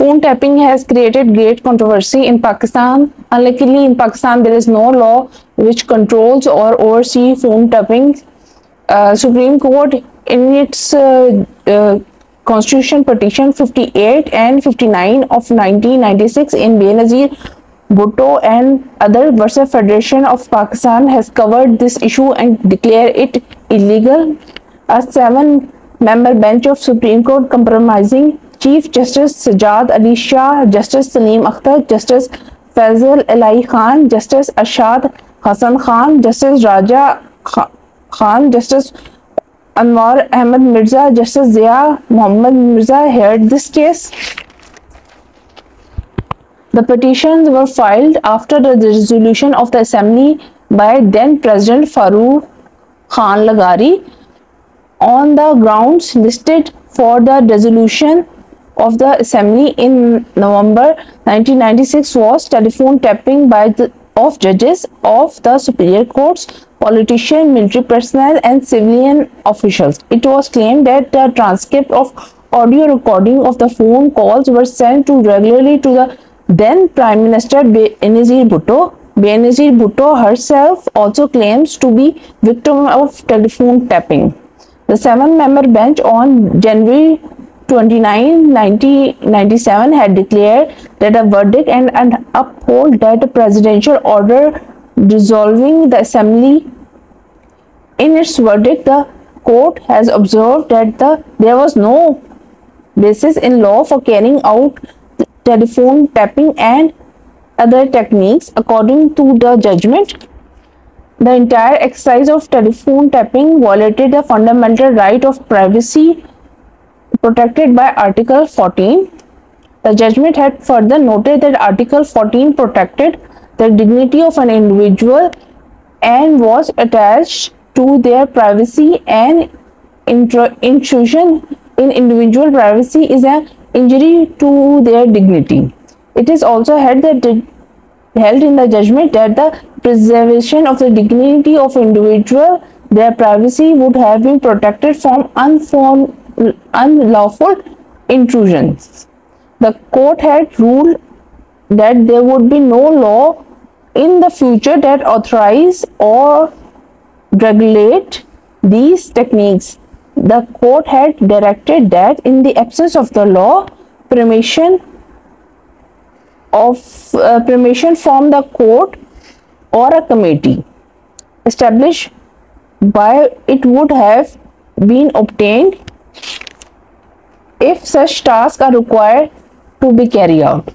Phone tapping has created great controversy in Pakistan. Unluckily, in Pakistan, there is no law which controls or oversees phone tapping. Supreme Court, in its Constitution Petition 58 and 59 of 1996 in Benazir Bhutto and other versus Federation of Pakistan, has covered this issue and declared it illegal. A 7-member bench of Supreme Court comprising Chief Justice Sajjad Ali Shah, Justice Salim Akhtar, Justice Faisal Ali Khan, Justice Ashad Hassan Khan, Justice Raja Khan, Justice Anwar Ahmed Mirza, Justice Zia Muhammad Mirza heard this case. The petitions were filed after the resolution of the Assembly by then President Farooq Khan Lagari on the grounds listed for the resolution of the Assembly in November 1996 was telephone tapping of judges of the superior courts, politicians, military personnel and civilian officials. It was claimed that the transcript of audio recording of the phone calls were sent regularly to the then Prime Minister Benazir Bhutto. Benazir Bhutto herself also claims to be victim of telephone tapping. The 7-member bench on January 29, 1997 had declared that a verdict and uphold that a presidential order dissolving the Assembly. In its verdict, the court has observed that there was no basis in law for carrying out telephone tapping and other techniques. According to the judgment, the entire exercise of telephone tapping violated the fundamental right of privacy protected by Article 14. The judgment had further noted that Article 14 protected the dignity of an individual and was attached to their privacy, and intrusion in individual privacy is an injury to their dignity. It is also held in the judgment that the preservation of the dignity of individual, their privacy, would have been protected from unlawful intrusions. The court had ruled that there would be no law in the future that authorize or regulate these techniques. The court had directed that in the absence of the law, permission from the court or a committee established by it would have been obtained if such tasks are required to be carried out.